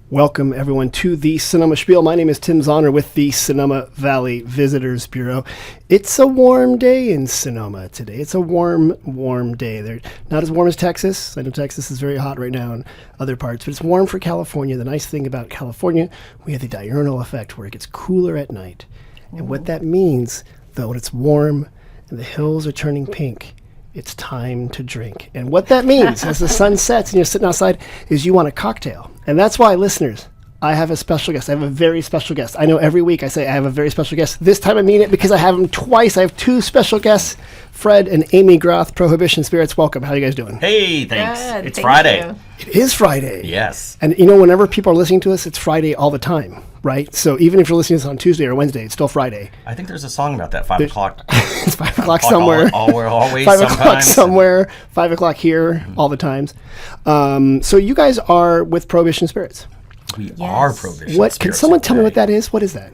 Welcome, everyone, to the Sonoma Spiel. My name is Tim Zahner with the Sonoma Valley Visitors Bureau. It's a warm day in Sonoma today. It's a warm day. They're not as warm as Texas. I know Texas is very hot right now in other parts, but it's warm for California. The nice thing about California, we have the diurnal effect where it gets cooler at night. And what that means, though, when it's warm and the hills are turning pink, it's time to drink. And what that means as the sun sets and you're sitting outside is you want a cocktail. And that's why, listeners, I have a special guest. I have a very special guest. I know every week I say I have a very special guest. This time I mean it because I have them twice. I have two special guests, Fred and Amy Groth, Prohibition Spirits. Welcome. How are you guys doing? Hey, thanks. Good, it's thank Friday. you. It is Friday. Yes. And you know, whenever people are listening to us, it's Friday all the time, right? So even if you're listening to this on Tuesday or Wednesday, it's still Friday. I think there's a song about that, 5 o'clock. It's 5 o'clock somewhere. Always 5 o'clock sometimes. somewhere, 5 o'clock here, all the times. So you guys are with Prohibition Spirits. We Yes. are Prohibition What? Can Spirits someone tell me today. what that is? What is that?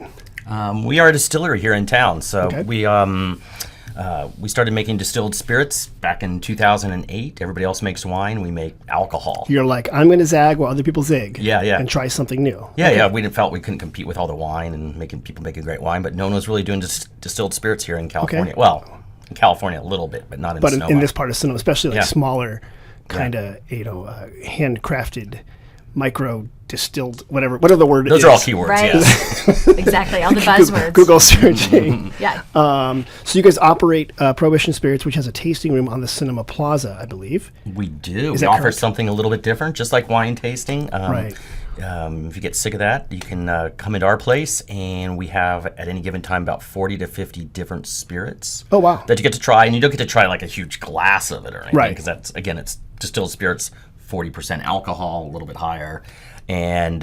We are a distillery here in town. So Okay. we started making distilled spirits back in 2008. Everybody else makes wine. We make alcohol. You're like, I'm going to zag while other people zig. Yeah. And try something new. Yeah. We felt we couldn't compete with all the wine and making great wine, but no one was really doing distilled spirits here in California. Okay. Well, in California a little bit, but not in But Sonoma. in this part of Sonoma, especially like Yeah. smaller, kind of, handcrafted, micro distilled, whatever the word is. Those are all keywords, Right. yes. Exactly. All the buzzwords. Google searching. Yeah. So you guys operate Prohibition Spirits, which has a tasting room on the Sonoma Plaza, I believe. We do. Is We that offer correct? something a little bit different, just like wine tasting. Right. If you get sick of that, you can come into our place, and we have at any given time about 40 to 50 different spirits. Oh, wow. That you get to try, and you don't get to try like a huge glass of it or anything, Right. because that's it's distilled spirits, 40% alcohol, a little bit higher, and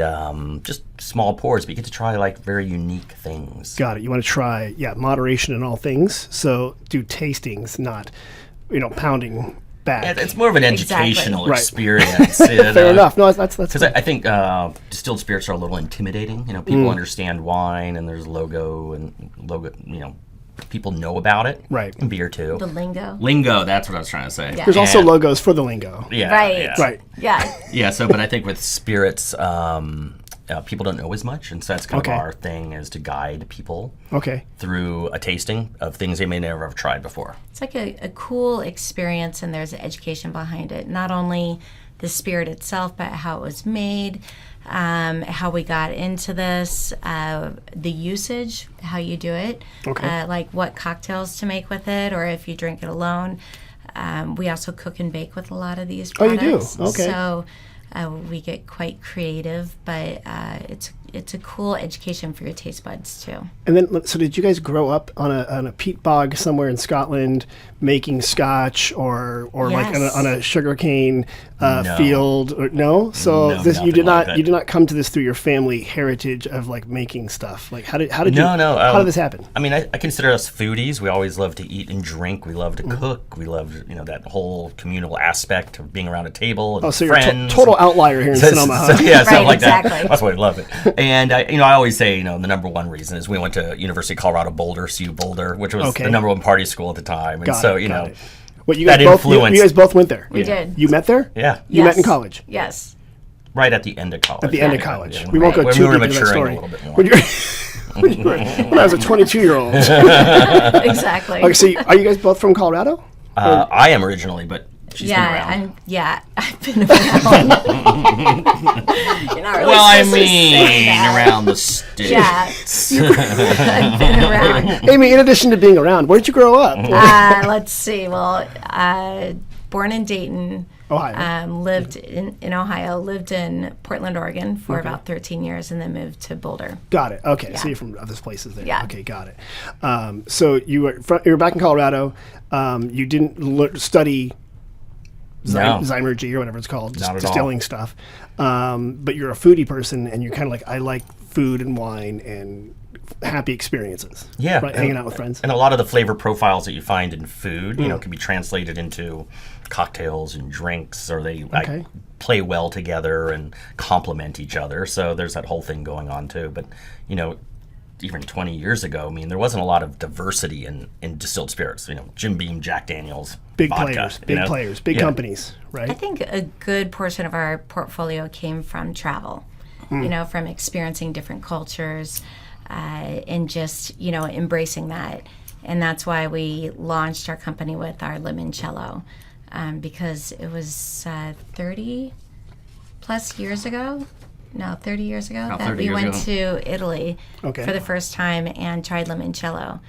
just small pours. But you get to try like very unique things. Got it. You want to try, moderation in all things. So do tastings, not, pounding back. It's more of an Exactly. educational Right. experience. Fair enough. No, that's Because I think distilled spirits are a little intimidating. People understand wine, and there's logo, people know about it. Right. And beer too. The lingo. Lingo, that's what I was trying to say. Yeah. There's also And- logos for the lingo. Yeah. Right. Yeah. Right. Yeah. Yeah. So, but I think with spirits, people don't know as much, and so that's kind Okay. of our thing, is to guide people Okay. through a tasting of things they may never have tried before. It's like a cool experience, and there's education behind it. Not only the spirit itself, but how it was made, how we got into this, the usage, how you do it, Okay. like what cocktails to make with it, or if you drink it alone. We also cook and bake with a lot of these Oh, you products. do? Okay. So we get quite creative, but it's a cool education for your taste buds too. And then, so did you guys grow up on a peat bog somewhere in Scotland, making scotch, or like Yes. on a sugarcane No. field? Or no, so No, this you nothing did like not that. you did not come to this through your family heritage of like making stuff. Like how did you No. how did this happen? I mean, I consider us foodies. We always love to eat and drink. We love to Mm-hmm. cook. We love, that whole communal aspect of being around a table and Oh, so you're friends. a total outlier here in Sonoma. Huh? Yeah, something Right, like that. exactly. That's why I love it. And I always say, the number one reason is we went to University of Colorado Boulder, CU Boulder, which was Okay. the number one party school at the time. And Got so, it, you got know, it. What you guys that both influence. you guys both went there. We did. You met there? Yeah, You met in Yes. college. Yes. right at the end of college. At the end of Yeah, college. yeah, We won't go when too we were deep into that maturing story. a little bit more. When I was a 22-year-old. Exactly. Okay, so are you guys both from Colorado? I am originally, but she's been around. I've been around. You're not really Well, I supposed to say mean, that. around the states. Yeah. I've been around. Amy, in addition to being around, where did you grow up? Let's see. Well, born in Dayton. Ohio. Lived in Ohio. Lived in Portland, Oregon for about 13 years, and then moved to Boulder. Got it. Okay, so Yeah. you're from other places there. Yeah. Okay, got it. So you were back in Colorado. You didn't study No. Zymergy or whatever it's called, Not at all. distilling stuff. But you're a foodie person, and you're kind of like, I like food and wine and happy experiences. Yeah, Right, hanging out with friends. And a lot of the flavor profiles that you find in food, can be translated into cocktails and drinks, or they Okay. play well together and complement each other. So there's that whole thing going on too. But even 20 years ago, I mean, there wasn't a lot of diversity in distilled spirits. Jim Beam, Jack Daniels, Big vodka, players, big Yeah. companies, right? I think a good portion of our portfolio came from travel. from experiencing different cultures and just, embracing that. And that's why we launched our company with our limoncello, because it was 30 plus years ago. No, 30 years ago About that 30 we years went ago. to Italy for the first time and tried limoncello,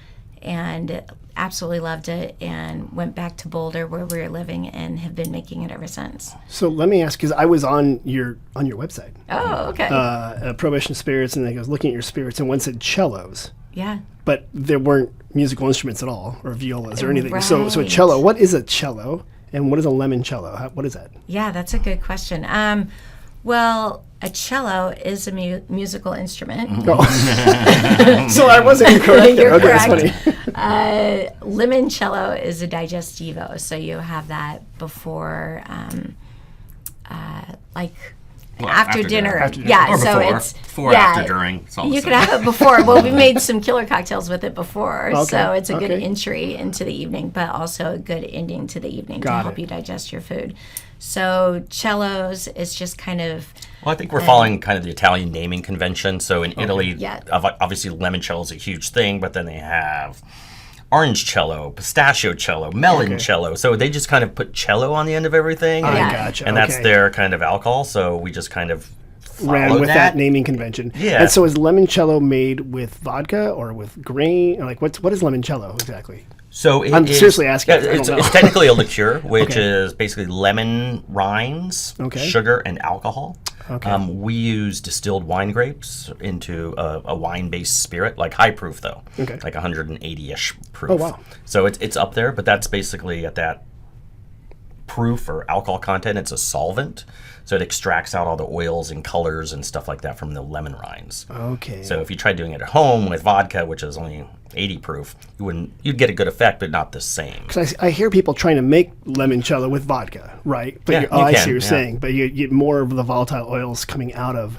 and absolutely loved it, and went back to Boulder where we were living and have been making it ever since. So let me ask, because I was on your website, Oh, okay. Prohibition Spirits, and I was looking at your spirits, and one said cellos, Yeah. but there weren't musical instruments at all, or violas or anything. So a Right. cello, what is a cello, and what is a limoncello? What is that? Yeah, that's a good question. Well, a cello is a musical instrument. Oh. So I wasn't incorrect there. You're Okay, correct. that's funny. Limoncello is a digestivo, so you have that before, after dinner. After dinner. Yeah, Or so before. it's Before, after, during. It's all the You same. could have it before. Well, we made some killer cocktails with it before, Okay, so it's a good okay. entry into the evening, but also a good ending to the evening to Got help it. you digest your food. So cellos is just kind of Well, I think we're following kind of the Italian naming convention. So in Italy, Yeah. obviously limoncello is a huge thing, but then they have orange cello, pistachio cello, melon cello. So they just kind of put cello on the end of everything. I Yeah. gotcha. And that's okay. their kind of alcohol. So we just kind of Ran followed with that naming convention. Yeah. And so is limoncello made with vodka or with grain? Or like what is limoncello exactly? So I'm seriously asking. I don't It's, know. it's technically a liqueur, which Okay. is basically lemon rinds, Okay. sugar, and alcohol. Okay. We use distilled wine grapes into a wine-based spirit, like high proof though, Okay. like 180-ish proof. Oh, wow. So it's up there, but that's basically at that proof or alcohol content. It's a solvent, so it extracts out all the oils and colors and stuff like that from the lemon rinds. Okay. So if you tried doing it at home with vodka, which is only 80 proof, you'd get a good effect, but not the same. 'Cause I hear people trying to make limoncello with vodka, right? But Yeah, I you see what can, you're yeah. saying. But you get more of the volatile oils coming out of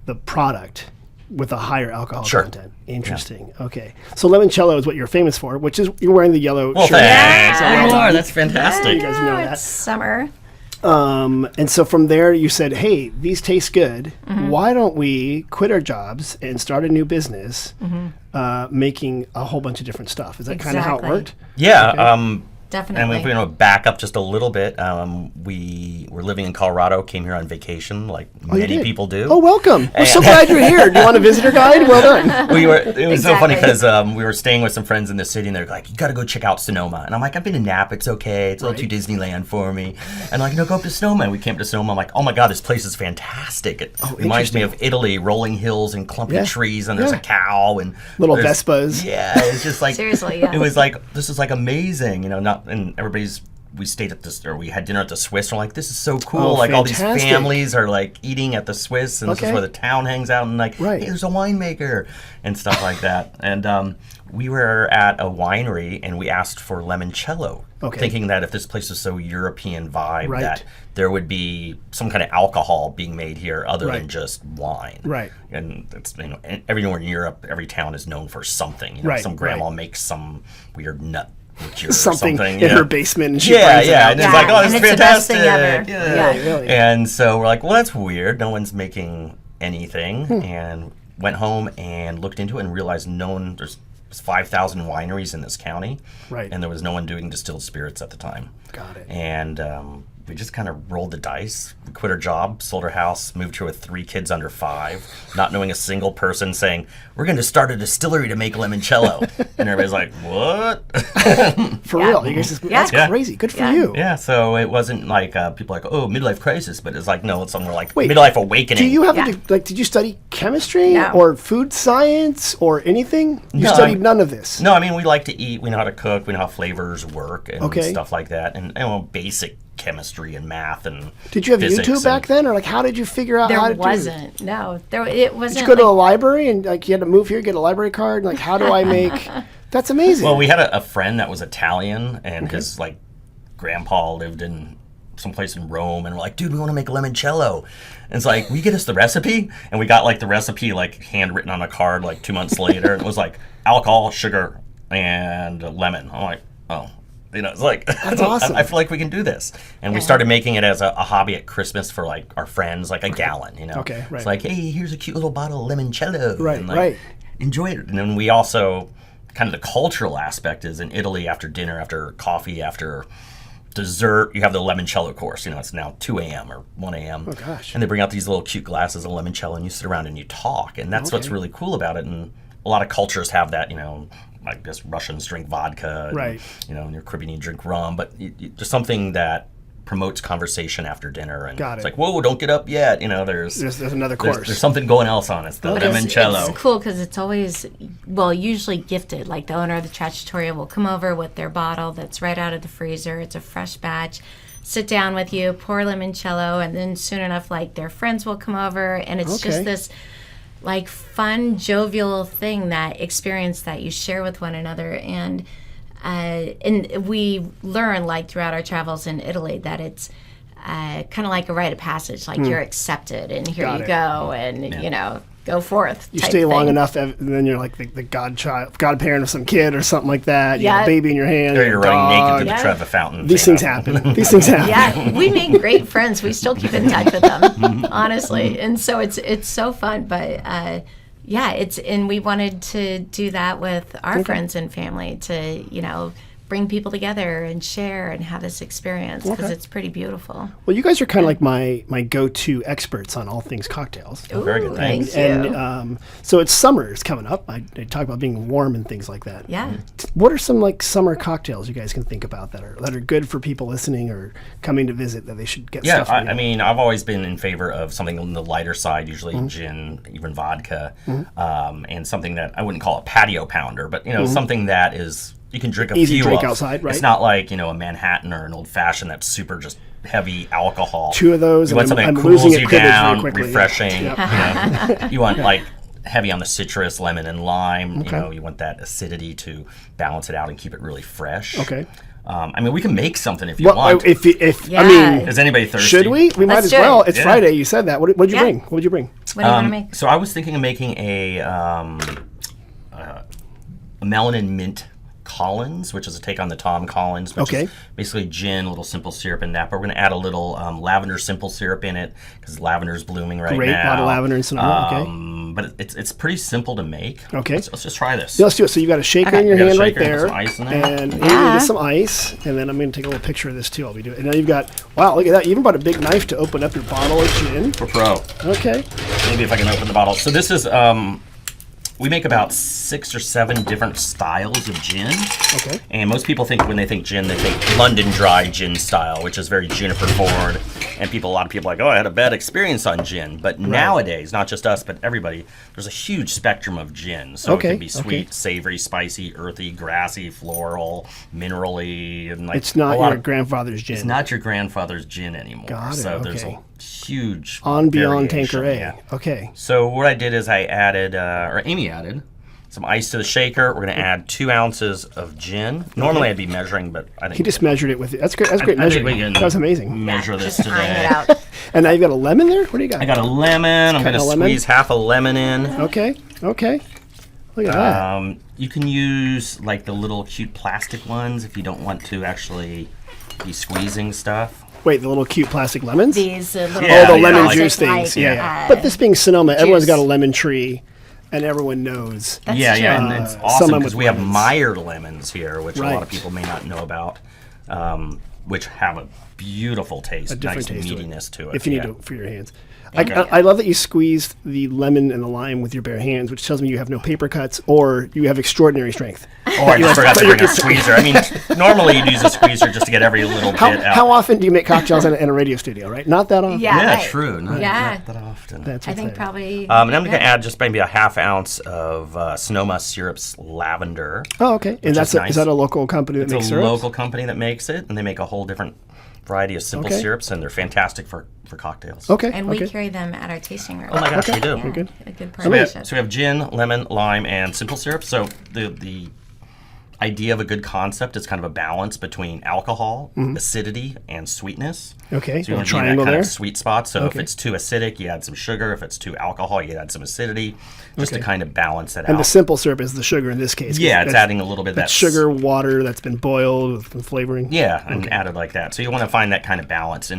the product with a higher alcohol Sure. content. Interesting. Okay. So limoncello is what you're famous for, which is you're wearing the yellow Well, shirt. thanks. Yeah. Oh, Lord, that's fantastic. You guys know it's that. summer. And so from there, you said, hey, these taste good. Mm-hmm. Why don't we quit our jobs and start a new business making a whole bunch of different stuff? Is that kind of how it Exactly. worked? Yeah. Definitely. And if we back up just a little bit, we were living in Colorado, came here on vacation, like Oh, you many did? people do. Oh, welcome. We're so glad you're here. Do you want a visitor guide? Well done. It was so funny Exactly. because we were staying with some friends in the city, and they're like, "You got to go check out Sonoma." And I'm like, "I've been to Napa. It's okay. It's a little too Disneyland for me." And like, "No, go up to Sonoma." And we came to Sonoma. I'm like, "Oh my God, this place is fantastic. It reminds me of Italy, rolling hills and clumpy Yeah. trees, and there's Yeah. a cow and Little there's- Vespas. Yeah, it's just like Seriously, yeah. It was like this is like amazing, and everybody's. We stayed at this, or we had dinner at the Swiss. We're like, this is so cool. Oh, like all these fantastic. families are like eating at the Swiss, and this Okay. is where the town hangs out. And like, Right. hey, there's a winemaker and stuff like that. And we were at a winery, and we asked for limoncello, Okay. thinking that if this place is so European vibe, Right. that there would be some kind of alcohol being made here other Right. than just wine. Right. And it's everywhere in Europe, every town is known for something. Right, Some grandma right. makes some weird nut liqueur or Something something in yeah. her basement, and she Yeah, brings it yeah, out. and it's Yeah, like, oh, and this is it's the best fantastic. thing ever. Yeah. Yeah. Really? And so we're like, well, that's weird. No one's making anything. Hmm. And went home and looked into it and realized there's 5,000 wineries in this county. Right. And there was no one doing distilled spirits at the time. Got it. And we just kind of rolled the dice. We quit our job, sold our house, moved here with 3 kids under 5, not knowing a single person, saying, we're going to start a distillery to make limoncello. And everybody's like, what? For Yeah. real. You guys that's Yeah. crazy. Good for Yeah. you. Yeah, so it wasn't like people like, oh, midlife crisis, but it's like, no, it's something like Wait, midlife awakening. Do you have Yeah. did you study chemistry No. or food science or anything? You No, studied none of this. No, I mean, we like to eat. We know how to cook. We know how flavors work and Okay. stuff like that. And basic chemistry and math and Did you have physics YouTube back then, or like how did you figure out how There to do it? wasn't. No, it Did wasn't. you go to a like- library and like you had to move here, get a library card? And, like how do I make? That's amazing. Well, we had a friend that was Italian, and his like grandpa lived in someplace in Rome, and we're like, dude, we want to make limoncello. And it's like, will you get us the recipe? And we got like the recipe like handwritten on a card like 2 months later, and it was like alcohol, sugar, and lemon. I'm like, oh. It's like That's awesome. I feel like we can do this, and we started making it as a hobby at Christmas for like our friends, like a gallon. Okay, right. It's like, hey, here's a cute little bottle of limoncello. Right, and, like, right. Enjoy it. And then we also kind of the cultural aspect is in Italy after dinner, after coffee, after dessert, you have the limoncello course. It's now 2 a.m. or 1 a.m. Oh, gosh. And they bring out these little cute glasses of limoncello, and you sit around and you talk. And that's what's really cool about it. And a lot of cultures have that, I guess Russians drink vodka. And, Right. In your Caribbean, you drink rum. But just something that promotes conversation after dinner. And Got it. it's like, whoa, don't get up yet. There's another course. There's something going else on. It's the limoncello. It's cool because it's always, usually gifted. Like the owner of the Trattoria will come over with their bottle that's right out of the freezer. It's a fresh batch. Sit down with you, pour limoncello, and then soon enough, like their friends will come over, and it's just this like fun, jovial thing, that experience that you share with one another. And we learn, like throughout our travels in Italy, that it's kind of like a rite of passage. Like you're accepted, and here Got you it. go, and go forth. You type stay long thing. enough, and then you're like the godparent of some kid or something like that. You have a Yeah. baby in your hand. Or you're running naked to the Yeah. Trevi Fountain. These things happen. These things happen. Yeah, we make great friends. We still keep in touch with them, honestly, and so it's so fun. But and we wanted to do that with our friends and family to bring people together and share and have this experience, because it's pretty beautiful. Well, you guys are kind of like my go-to experts on all things cocktails. Very good, thanks. Thank you. And so it's summer is coming up. I talk about being warm and things like that. Yeah. What are some like summer cocktails you guys can think about that are good for people listening or coming to visit that they should get Yeah, stuff from you? I mean, I've always been in favor of something on the lighter side, usually gin, even vodka, and something that I wouldn't call a patio pounder, but something that is you can drink a Easy few drink of. outside, right? It's not like a Manhattan or an old fashioned that's super just heavy alcohol. 2 of those, You want and something I'm that cools losing you at cribbage very down, quickly. refreshing. Yep. You want like heavy on the citrus, lemon, and lime. Okay. You want that acidity to balance it out and keep it really fresh. Okay. I mean, we can make something if you Well, want. if Yeah. I mean, Is anybody thirsty? should we? We might Let's as do it. well. It's Yeah. Friday. You said that. What'd you Yeah. bring? What would you bring? What do you want to make? So I was thinking of making a melanin mint Collins, which is a take on the Tom Collins, which is basically gin, a little simple syrup in that. But we're going to add a little lavender simple syrup in it because lavender's blooming right Great, now. a lot of lavender in Sonoma. But it's pretty simple to make. Okay. Let's just try this. Yeah, let's do it. So you got a shaker in your You got a hand right shaker and there, some ice in there. and maybe get some ice, and then I'm going to take a little picture of this too. I'll be doing. And now you've got look at that. You even brought a big knife to open up your bottle of gin. We're pro. Okay. Maybe if I can open the bottle. So this is we make about 6 or 7 different styles of gin. Okay. And most people think when they think gin, they think London Dry gin style, which is very Juniper forward. And a lot of people are like, oh, I had a bad experience on gin. But nowadays, not just us, but everybody, there's a huge spectrum of gin. So it can be sweet, savory, spicy, earthy, grassy, floral, minerally, and like It's not your grandfather's gin. It's not your grandfather's gin anymore. Got it, So there's okay. a huge On Beyond variation, Tanqueray. yeah. Okay. So what I did is I added, or Amy added, some ice to the shaker. We're going to add 2 ounces of gin. Normally I'd be measuring, but I think He just measured it with it. That's great. That's great I think measuring. we can That was amazing. measure this Just iron today. it out. And now you've got a lemon there. What do you got? I got a lemon. I'm going to a lemon? squeeze half a lemon in. Okay. Okay. Look at that. You can use like the little cute plastic ones if you don't want to actually be squeezing stuff. Wait, the little cute plastic lemons. These little Yeah, Oh, the lemon plastic, juice things. like, Yeah. But this being Sonoma, everyone's juice. got a lemon tree, and everyone knows. That's Yeah, true. and it's some awesome with because we have lemons. Meyer lemons here, which a lot Right. of people may not know about, which have a beautiful taste, A different nice taste to it. meatiness to it. If you need yeah. to for your hands. I love that you squeezed the lemon and the lime with your bare hands, which tells me you have no paper cuts or you have extraordinary strength. Oh, I just forgot to bring a squeezer. I mean, normally you'd use a squeezer just to get every little bit out. How often do you make cocktails in a radio studio, right? Not that often. Yeah, Yeah, right. true. Not Yeah. that often. That's I what's think there. probably. And I'm going to add just maybe a half ounce of Sonoma Syrups lavender. Oh, okay. And that's is nice. is that a local company that It's makes a syrups? local company that makes it, and they make a whole different variety of simple Okay. syrups, and they're fantastic for cocktails. Okay. and we okay. carry them at our tasting room. Oh my gosh, we do. Yeah, good. a good So we, have, partnership. so we have gin, lemon, lime, and simple syrup. So the idea of a good concept is kind of a balance between alcohol, acidity, and sweetness. Okay, So you want to be in that kind of sweet spot. So if it's too acidic, you add some sugar. If it's too alcohol, you add some acidity, just to kind of balance it out. And the simple syrup is the sugar in this case. Yeah, it's adding a little bit of that sugar, water that's been boiled with some flavoring. Yeah, and added like that. So you want to find that kind of balance.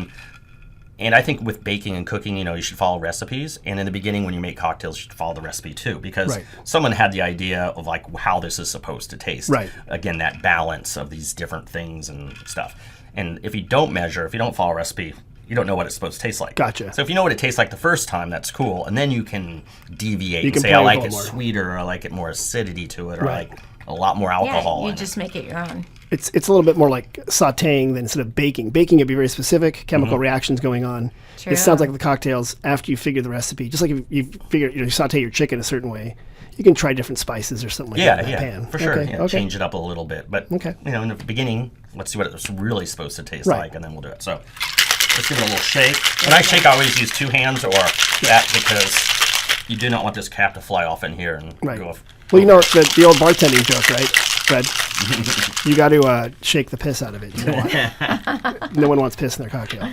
And I think with baking and cooking, you should follow recipes. And in the beginning, when you make cocktails, you should follow the recipe too, because someone had the idea of like how this is supposed to taste. Right. Again, that balance of these different things and stuff. And if you don't measure, if you don't follow a recipe, you don't know what it's supposed to taste like. Gotcha. So if you know what it tastes like the first time, that's cool. And then you can deviate and say, play I with like a it little more. sweeter, or I like it more acidity to it, or I like a lot more alcohol Yeah, you in just make it your own. It's a little bit more like sautéing than instead of baking. Baking would be very specific, chemical reactions going on. True. It sounds like the cocktails, after you figure the recipe, just like if you figure, you saute your chicken a certain way, you can try different spices or something like that in that pan. For sure. Okay, Yeah, okay. change it up a little bit. But, in the beginning, let's see what it's really supposed to taste like, and then we'll do it. So let's give it a little shake. When I shake, I always use 2 hands or that, because you do not want this cap to fly off in here and go off. Well, the old bartending joke, right, Fred? You got to shake the piss out of it. No one wants piss in their cocktail.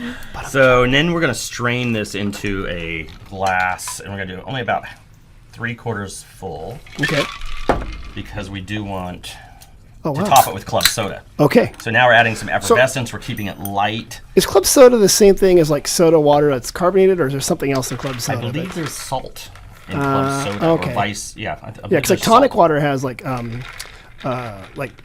So, and then we're going to strain this into a glass, and we're going to do only about 3/4 full. Okay. Because we do want to top it with club soda. Okay. So now we're adding some effervescence. We're keeping it light. Is club soda the same thing as like soda water that's carbonated, or is there something else in club soda? I believe there's salt in club soda or vice. Yeah, because like tonic water has like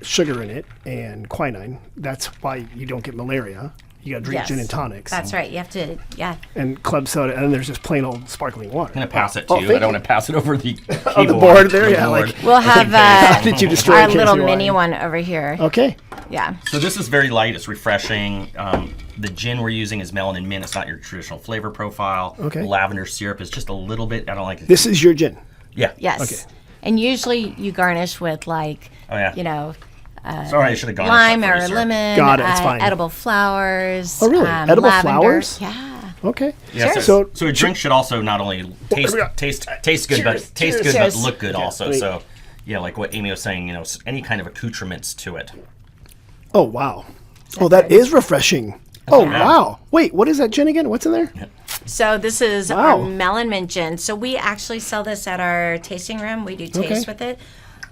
sugar in it and quinine. That's why you don't get malaria. You got to drink gin and tonics. That's right. You have to, And club soda, and then there's just plain old sparkling water. I'm going to pass it to you. I don't want to pass it over the keyboard. Oh, the board there? Yeah, board. like... We'll have Did you destroy our little mini one over here. Okay. Yeah. So this is very light. It's refreshing. The gin we're using is melon and mint. It's not your traditional flavor profile. Okay. Lavender syrup is just a little bit. I don't like it. This is your gin? Yeah. Yes. Okay. And usually you garnish with like, Sorry, I should have gone lime or lemon. Got it, it's fine. Edible flowers. Oh, really? Edible lavender. flowers? Yeah. Okay. Yeah, Cheers. so a drink should also not only taste good, but look good also. So, yeah, like what Amy was saying, any kind of accoutrements to it. Oh, wow. Oh, that is refreshing. Oh, wow. Wait, what is that gin again? What's in there? Yeah. So this is our melon mint gin. So we actually sell this at our tasting room. We do taste with it.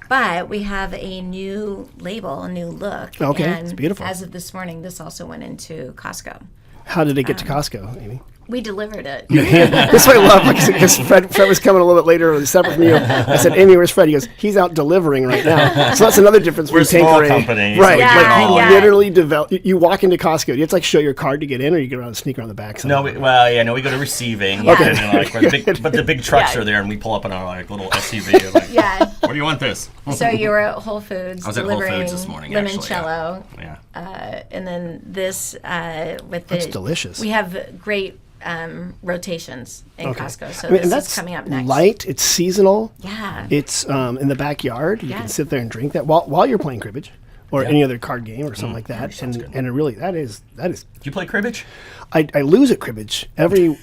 But we have a new label, a new look. Okay, and it's beautiful. As of this morning, this also went into Costco. How did it get to Costco, Amy? We delivered it. This way I love, because Fred was coming a little bit later, separate from you. I said, Amy, where's Fred? He goes, he's out delivering right now. So that's another difference. We're a small company. Right. Yeah, you literally develop, you walk into Costco, do you have to show your card to get in, or you get around and sneak around the back? No, we go to receiving. Yeah. Okay. And but the big trucks are there, and we pull up in our little SUV. Like, where do you want this? So you were at Whole Foods I was at Whole delivering Foods this morning, limoncello. Yeah. And then this with the... That's delicious. We have great rotations in Costco. So and this that's is coming up next. light. It's seasonal. Yeah. It's in the backyard. You can sit there and drink that while you're playing cribbage or any other card game or something like that. And it really that is. Do you play cribbage? I lose at cribbage every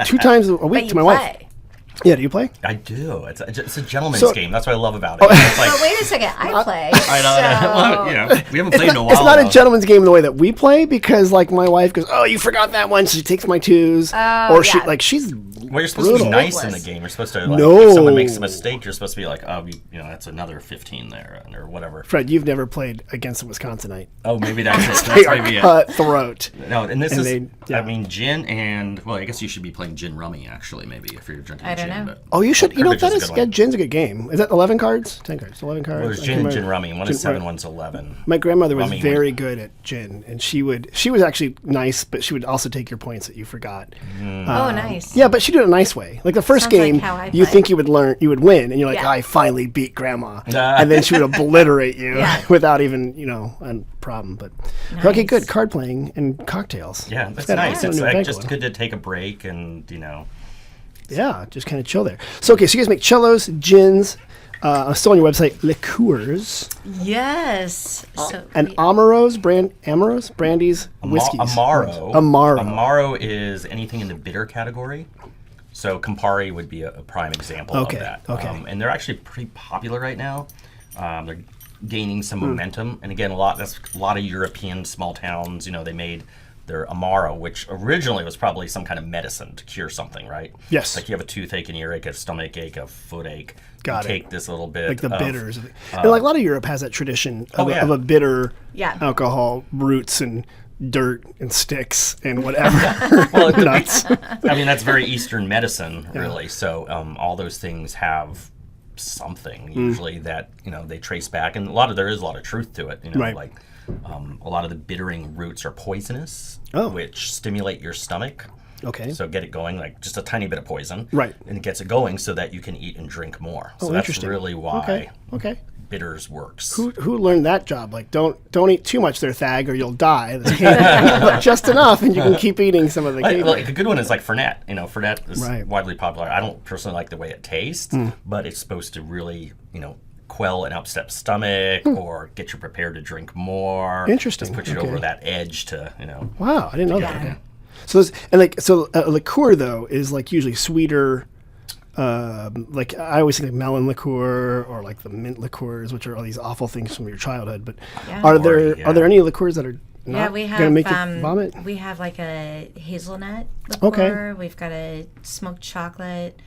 2 times a week to my wife. Yeah, do you play? I do. It's a gentleman's game. That's what I love about it. But wait a second, I play. We haven't played in a while. It's not a gentleman's game in the way that we play, because like my wife goes, "Oh, you forgot that one," so she takes my 2s, or she's. Well, you're supposed to be nice in the game. You're supposed to, if someone makes a mistake, you're supposed to be like, oh, that's another 15 there, or whatever. Fred, you've never played against a Wisconsinite. Oh, maybe that's it. They are cutthroat. No, and this is, I mean, gin and, well, I guess you should be playing gin rummy, actually, maybe, if you're drinking I don't gin. know. Oh, you should. Gin's a good game. Is that 11 cards? 10 cards. 11 cards. Well, there's gin and gin rummy. One is 7, one's 11. My grandmother was very good at gin, and she was actually nice, but she would also take your points that you forgot. Oh, nice. Yeah, but she did it a nice way. Like the first Sounds game, like how I you play. think you would win, and you're like, Yeah. I finally beat grandma, and then she would obliterate you without even a problem. But okay, good card playing and cocktails. Yeah, that's Got nice. a It's new like event just going. good to take a break and, Yeah, just kind of chill there. So okay, so you guys make cellos, gins. I'm still on your website, liqueurs, Yes. So and Amaros, brandies, whiskeys. Amaro. Amaro. Amaro is anything in the bitter category. So Campari would be a prime example of that. Okay. And they're actually pretty popular right now. They're gaining some momentum. And again, that's a lot of European small towns. They made their Amaro, which originally was probably some kind of medicine to cure something, right? Yes. Like you have a toothache, an earache, a stomach ache, a foot ache. Got you it. Take this little bit Like the of, bitters. And like a lot of Europe has that tradition of, of a bitter alcohol, roots and dirt and sticks and whatever. Well, nuts. I mean, that's very Eastern medicine, really. So all those things have something usually that they trace back, and there is a lot of truth to it. Right. Like a lot of the bittering roots are poisonous, which stimulate your stomach. Okay. So get it going, like just a tiny bit of poison. Right. And it gets it going so that you can eat and drink more. So that's interesting. really why Okay. bitters works. Who learned that job? Like, don't eat too much there, Thag, or you'll die. But just enough, and you can keep eating some of the cake. Like a good one is like Fernet. Fernet is widely popular. I don't personally like the way it tastes, but it's supposed to really, quell an upset stomach or get you prepared to drink more. Interesting. Just put you over that edge to, Wow, I didn't know that. Okay. So a liqueur though is like usually sweeter. Like I always think like melon liqueur or like the mint liqueurs, which are all these awful things from your childhood. But are there any liqueurs that are not we have, gonna make you vomit? We have like a hazelnut liqueur. Okay. We've got a smoked chocolate.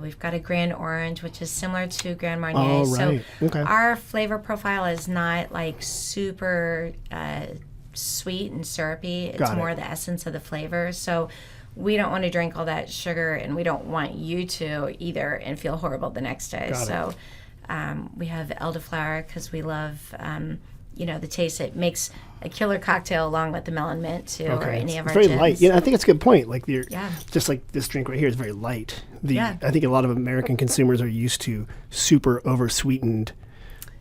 We've got a Grand Orange, which is similar to Grand Marnier. Oh, right. So our flavor profile is not like super sweet and syrupy. It's more the essence of the flavor. So we don't want to drink all that sugar, and we don't want you to either and feel horrible the next day. So we have elderflower because we love, the taste. It makes a killer cocktail along with the melon mint too, or any of our very gins. light. Yeah, I think it's a good point. Like just like this drink right here is very light. I think a lot of American consumers are used to super over-sweetened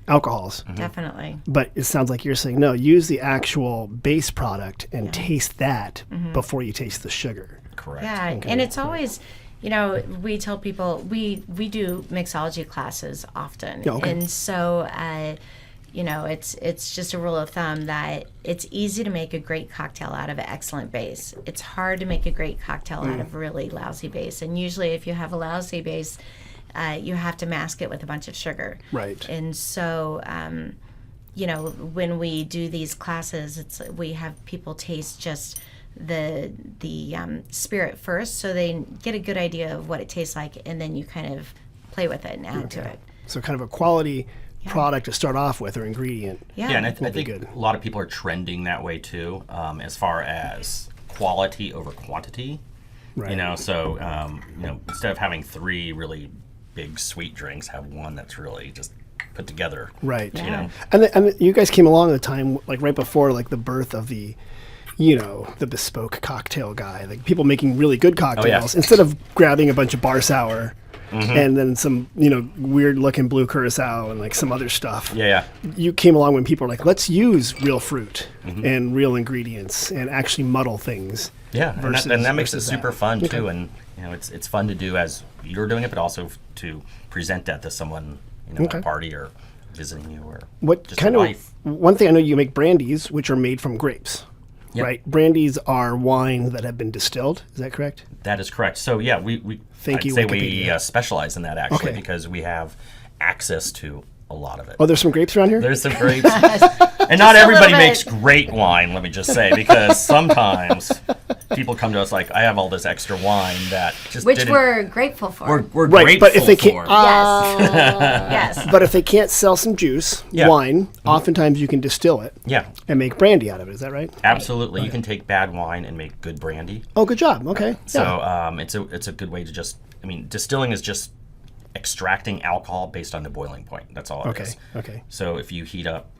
alcohols. Definitely. But it sounds like you're saying, no, use the actual base product and taste that before you taste the sugar. Correct. Yeah, and it's always, we tell people, we do mixology classes often. And so, it's just a rule of thumb that it's easy to make a great cocktail out of an excellent base. It's hard to make a great cocktail out of really lousy base. And usually if you have a lousy base, you have to mask it with a bunch of sugar. Right. And so, when we do these classes, we have people taste just the spirit first, so they get a good idea of what it tastes like, and then you kind of play with it and add to it. So kind of a quality product to start off with, or ingredient. Yeah, and I think a lot of people are trending that way too, as far as quality over quantity. Right. So instead of having 3 really big sweet drinks, have one that's really just put together. Right. Yeah. And you guys came along at a time like right before like the birth of the the bespoke cocktail guy, like people making really good cocktails instead of grabbing a bunch of bar sour and then some weird looking blue curacao and like some other stuff. You came along when people were like, let's use real fruit and real ingredients and actually muddle things. And that makes it super fun too, and it's fun to do as you're doing it, but also to present that to someone at a party or visiting you or just in life. One thing I know, you make brandies, which are made from grapes. Right, brandies are wine that have been distilled. Is that correct? That is correct. So yeah, we specialize in that actually because we have access to a lot of it. Oh, there's some grapes around here? There's some grapes. And not everybody makes great wine, let me just say, because sometimes people come to us like, I have all this extra wine that just we're grateful for. We're grateful but if they can't, for. Yes. But if they can't sell some juice, wine, oftentimes you can distill it and make brandy out of it. Is that right? Absolutely. You can take bad wine and make good brandy. Oh, good job. Okay. So it's a good way to distilling is just extracting alcohol based on the boiling point. That's all it is. Okay. So if you heat up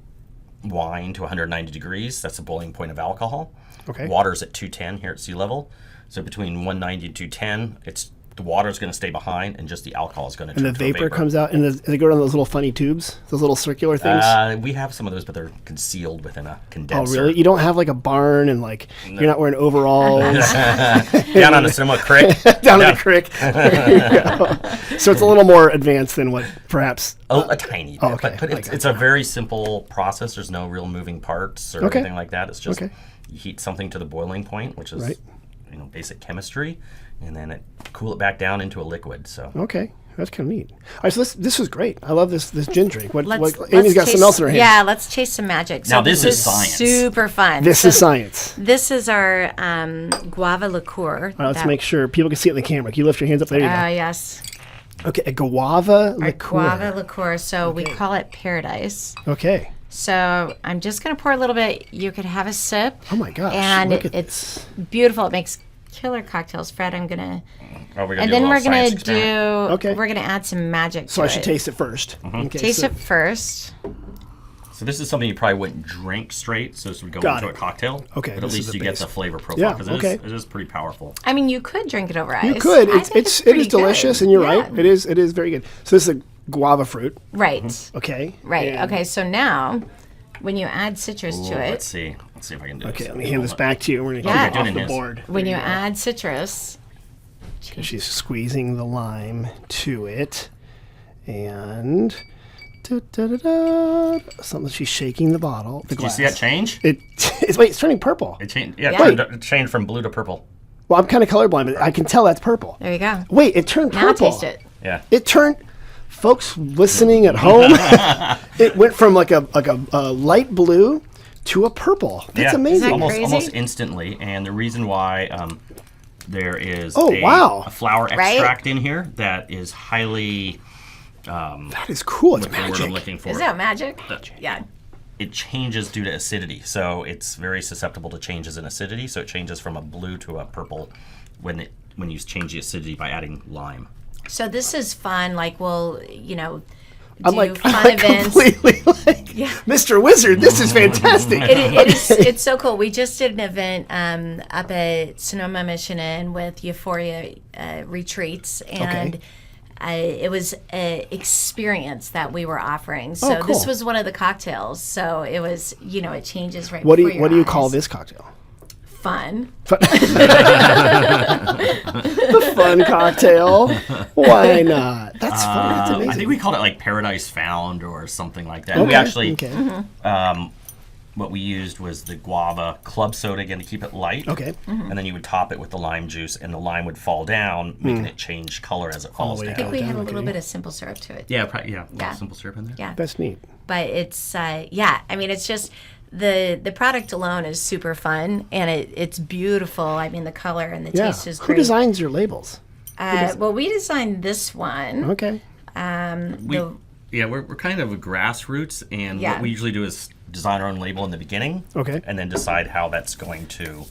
wine to 190 degrees, that's the boiling point of alcohol. Okay. Water's at 210 here at sea level. So between 190 and 210, the water's going to stay behind, and just the alcohol is going to turn to a vapor. And the vapor comes out, and they go down those little funny tubes, those little circular things? We have some of those, but they're concealed within a condenser. Oh, really? You don't have like a barn and you're not wearing overalls? Down on the Sonoma Creek. Down on the creek. There you go. So it's a little more advanced than what perhaps... a tiny bit. But it's a very simple process. There's no real moving parts or anything like that. It's just you heat something to the boiling point, which is basic chemistry. and then cool it back down into a liquid. So Okay. That's kind of neat. All right, so this was great. I love this gin drink. Amy's Let's got taste, something else in her hand. Yeah, let's taste some magic. So Now, this is science. Super fun. This is science. This is our guava liqueur. All right, let's make sure people can see it in the camera. Can you lift your hands up? There you go. Yes. Okay, a guava Our liqueur. guava liqueur. So we call it Paradise. Okay. So I'm just going to pour a little bit. You could have a sip. Oh my gosh! And look at it's beautiful. It makes killer cocktails. Fred, I'm going to... we're gonna And do a then little we're going science to experiment. do... Okay. We're going to add some magic So to I should it. taste it first. Okay, Taste so- it first. So this is something you probably wouldn't drink straight, so this would go Got into it. a cocktail. Okay, But at this is least the you get base. the flavor profile, Yeah, because okay. it is pretty powerful. I mean, you could drink it over ice. You could. I think It is pretty delicious, good. and you're Yeah. right. It is very good. So this is a guava fruit. Right. Okay. Right. And- Okay. So now, when you add citrus Ooh, to it, let's see if I can do this. Okay, let me hand this back to you. We're gonna Yeah. take it off Doing the this. board. when you add citrus, She's squeezing the lime to it, and something. She's shaking the bottle. The Did you glass. see that change? It's turning purple. It changed. Yeah, Yeah. it changed from blue to purple. Well, I'm kind of colorblind, but I can tell that's purple. there you go. Wait, it turned Now purple. taste it. Yeah. It turned. Folks listening at home, it went from like a light blue to a purple. That's Yeah. amazing. Isn't that Almost crazy? instantly, and the reason why there is Oh, wow. a flower Right? extract in here that is highly That is cool. It's the word I'm magic. looking for. Is that magic? Yeah. It changes due to acidity, so it's very susceptible to changes in acidity. So it changes from a blue to a purple when you change the acidity by adding lime. So this is fun. Like we'll, I'm do like, fun I'm events. completely like, Mr. Wizard, this is fantastic. It's so cool. We just did an event up at Sonoma Mission Inn with Euphoria Retreats, and it was an experience that we were offering. So cool. this was one of the cocktails. So it was, it changes right What do before you, what do you call eyes. this cocktail? Fun. The fun cocktail. Why not? That's fun. That's amazing. I think we called it like Paradise Found or something like that. Okay, We actually, okay. what we used was the guava club soda again to keep it light. Okay. And then you would top it with the lime juice, and the lime would fall down, making it change color as it falls way down. I think we had a little Okay. bit of simple syrup to it. Yeah, yeah. Yeah. Simple syrup in there. Yeah. That's neat. But it's I mean, it's just the product alone is super fun, and it's beautiful. I mean, the color and the Yeah. taste is Who great. designs your labels? Well, we designed this one. Okay. We're kind of a grassroots, and Yeah. what we usually do is design our own label in the beginning. Okay. And then decide how that's going to,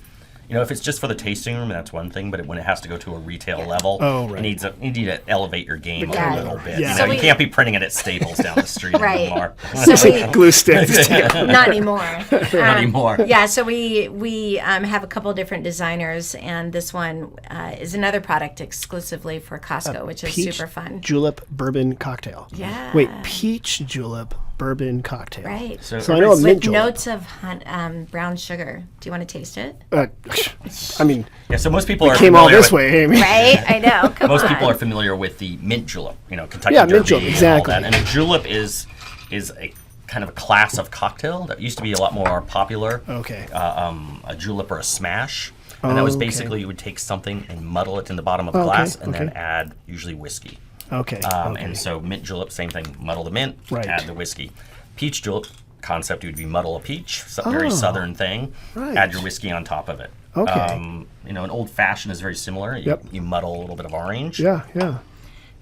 if it's just for the tasting room, that's one thing. But when it has to go to a retail level, Oh, right. you need to elevate your game Yeah. a little bit. Yeah. You, So you can't be printing it at Staples down the street Right. anymore. So we, Glue sticks. not anymore. Not anymore. Yeah, so we have a couple different designers, and this one is another product exclusively for Costco, which is Peach super fun. julep bourbon cocktail. Yeah. Wait, peach julep bourbon cocktail. Right. So So I know a every- mint With julep. notes of brown sugar. Do you want to taste it? I mean, yeah, so most people are came all familiar this with, way, Amy. Right? I know. Come Most on. people are familiar with the mint julep, Kentucky Yeah, Derby mint julep, and all exactly. that. And a julep is a kind of a class of cocktail that used to be a lot more popular. Okay. A julep or a smash. And that was Okay. basically you would take something and muddle it in the bottom of a Okay, glass and then okay. add usually whiskey. Okay. okay. And so mint julep, same thing, muddle the mint, Right. add the whiskey. Peach julep concept would be muddle a peach, very southern thing, right. add your whiskey on top of it. Okay. An old fashioned is very similar. Yep. You muddle a little bit of orange. Yeah, yeah.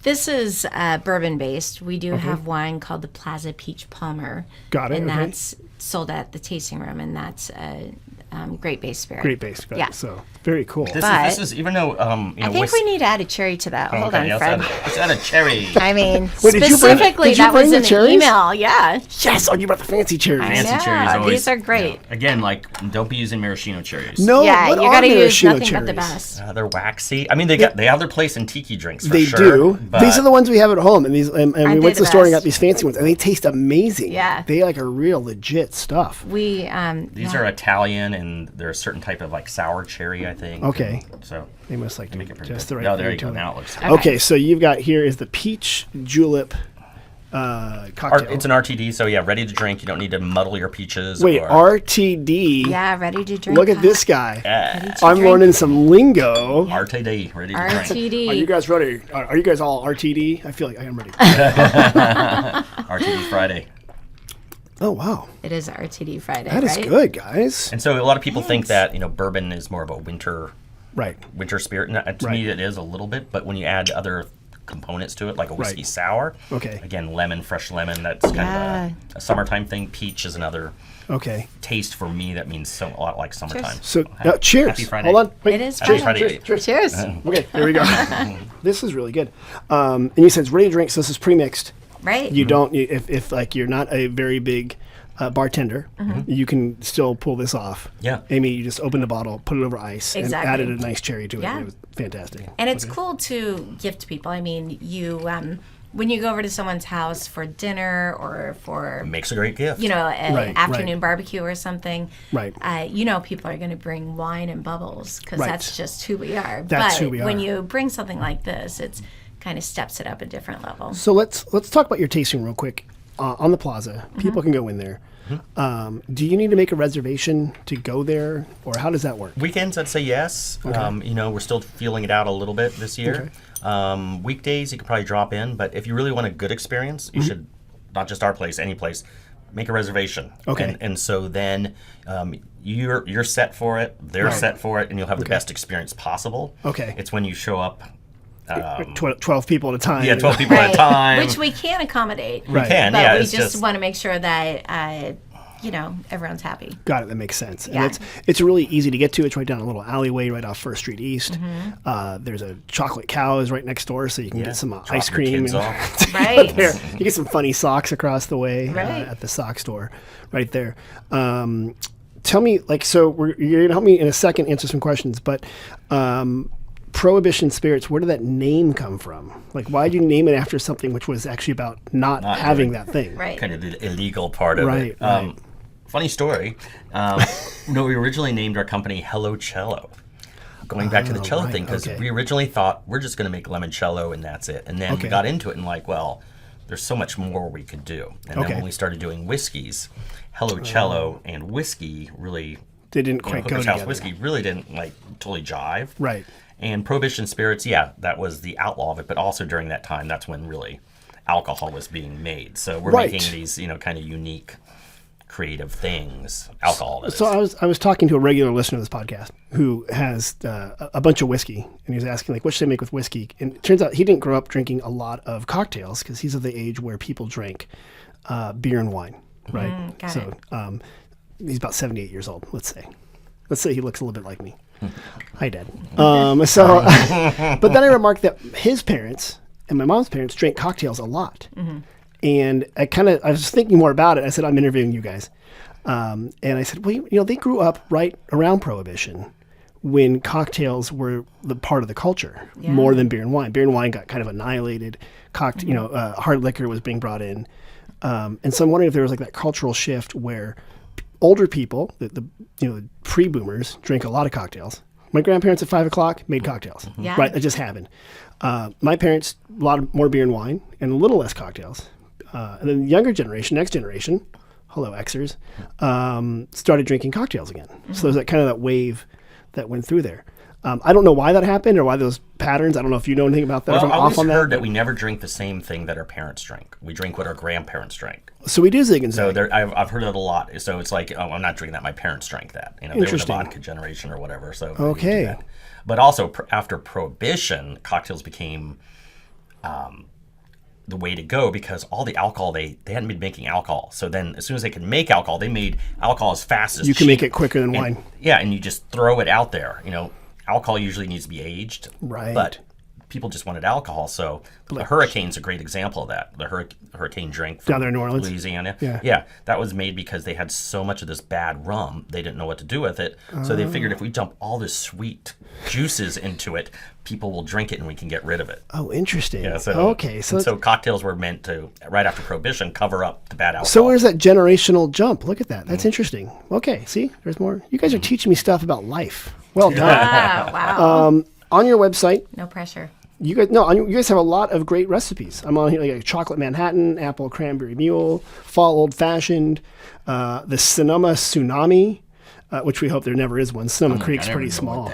This is bourbon based. We do have wine called the Plaza Peach Palmer. Got it, And okay. that's sold at the tasting room, and that's a great base spirit. Great base. Got it. Yeah. So very cool. But- This is even though I think we need to add a cherry to that. Hold on, Fred. Let's add a cherry. I mean, Wait, did you bring- specifically, did you that bring was the in the cherries? email. Yeah. Yes. Oh, you brought the fancy cherries. I Fancy know. cherries always. These are great. Again, don't be using maraschino cherries. No, Yeah, what you are got to use maraschino nothing but the cherries? best. They're waxy. I mean, they have their place in tiki drinks for They sure. do. But These are the ones we have at home, and these and we Aren't went they to the the store and got best? these fancy ones, and they taste amazing. Yeah. They are real legit stuff. We these yeah. are Italian, and they're a certain type of sour cherry, I think. Okay. So They must like to make it pretty just good. the right Oh, there thing you go. to it. Now it looks. Okay, so you've got here is the peach julep cocktail. It's an RTD, so yeah, ready to drink. You don't need to muddle your peaches. Wait, RTD? Yeah, ready to drink. Look at this guy. Yeah. I'm learning some lingo. RTD, ready to drink. RTD. Are you guys ready? Are you guys all RTD? I feel like I am ready. RTD Friday. Oh, wow. It is RTD Friday, That is right? good, guys. And so a lot of people think that, bourbon is more of a winter Right. spirit. And to me, it is a little bit, but when you add other components to it, like a whiskey Right. sour, Okay. again, lemon, fresh lemon, that's kind of a summertime thing. Peach is another Okay. taste for me that means a lot like summertime. So, cheers. Happy Friday. Hold on. Wait. It is Happy Friday. Friday. Cheers. Okay, here we go. This is really good. And you said it's ready to drink, so this is pre-mixed. Right. You don't, if like you're not a very big bartender, you can still pull this off. Yeah. Amy, you just opened a bottle, put it over ice, Exactly. and added a nice cherry to it. Yeah. And it was fantastic. And it's cool to gift people. I mean, you when you go over to someone's house for dinner or for Makes a great gift. an Right, afternoon right. barbecue or something, Right. People are going to bring wine and bubbles because Right. that's just who we are. That's but who we when are. you bring something like this, it's kind of steps it up a different level. So let's talk about your tasting real quick. On the plaza, people can go in there. Do you need to make a reservation to go there, or how does that work? Weekends, I'd say yes. We're still feeling it out a little bit this year. Weekdays, you could probably drop in, but if you really want a good experience, you should, not just our place, any place, make a reservation. Okay. And so then you're set for it, they're Right. set for it, and you'll have the best experience possible. Okay. It's when you show up. 12 people at a time. Yeah, 12 people at a time. Which we can accommodate. Right. can, But yeah. we It's just want to make sure that, everyone's happy. Got it. That makes sense. Yeah. And it's really easy to get to. It's right down a little alleyway right off First Street East. There's a chocolate cow is right next door, so you can get some Drop ice your cream. kids and- off. Right. there. You get some funny socks across the way Right. at the sock store right there. Tell me, you're going to help me in a second answer some questions, but Prohibition Spirits, where did that name come from? Like, why did you name it after something which was actually about not having that thing? Right. Kind of the illegal part of Right, it. right. Funny story. We originally named our company Hello Cello. Going back to the cello right, thing, because okay. we originally thought we're just going to make limoncello and that's it. And then Okay. we got into it and there's so much more we could do. And Okay. then when we started doing whiskeys, Hello Cello and whiskey really, They didn't quite go Hooker's House together. whiskey really didn't totally jive. Right. And Prohibition Spirits, yeah, that was the outlaw of it. But also during that time, that's when really alcohol was being made. So we're Right. making these, kind of unique, creative things. Alcohol. that So is. I was talking to a regular listener of this podcast who has a bunch of whiskey, and he was asking what should they make with whiskey, and it turns out he didn't grow up drinking a lot of cocktails because he's of the age where people drank beer and wine, right? Got so he's about 78 years old. Let's say he looks a little bit like me. Hi, Dad. But then I remarked that his parents and my mom's parents drank cocktails a lot. And I was thinking more about it. I said, I'm interviewing you guys. And I said, well, they grew up right around Prohibition when cocktails were the part of the culture more than beer and wine. Beer and wine got kind of annihilated. Hard liquor was being brought in. And so I'm wondering if there was that cultural shift where older people, the pre-boomers, drank a lot of cocktails. My grandparents at 5 o'clock made cocktails. Yeah. Right, it just happened. My parents, a lot more beer and wine and a little less cocktails. And then the younger generation, next generation, hello Xers, started drinking cocktails again. So there's that wave that went through there. I don't know why that happened or why those patterns. I don't know if you know anything about that. If I'm I always off on heard that. that we never drink the same thing that our parents drank. We drink what our grandparents drank. So we do zig and So zag. I've heard it a lot. So it's like, I'm not drinking that. My parents drank that. They were the Interesting. vodka generation or whatever. So we do Okay. that. But also after Prohibition, cocktails became the way to go because all the alcohol they hadn't been making alcohol. So then as soon as they could make alcohol, they made alcohol as fast as You can make it quicker than wine. Yeah, and you just throw it out there. Alcohol usually needs to be aged. Right. But people just wanted alcohol. So the hurricane's a great example of that. The hurricane drink from Down there in New Orleans? Louisiana. Yeah. That was made because they had so much of this bad rum, they didn't know what to do with it. So they figured if we dump all this sweet juices into it, people will drink it and we can get rid of it. Oh, interesting. Yeah, so, okay. So, so cocktails were meant to, right after Prohibition, cover up the bad alcohol. so where's that generational jump? Look at that. That's interesting. Okay. See, there's more. You guys are teaching me stuff about life. Well done. Wow. On your website, No pressure. You guys have a lot of great recipes. I'm on here like chocolate Manhattan, apple cranberry mule, fall old fashioned, the Sonoma tsunami, which we hope there never is one. Sonoma Creek's pretty small.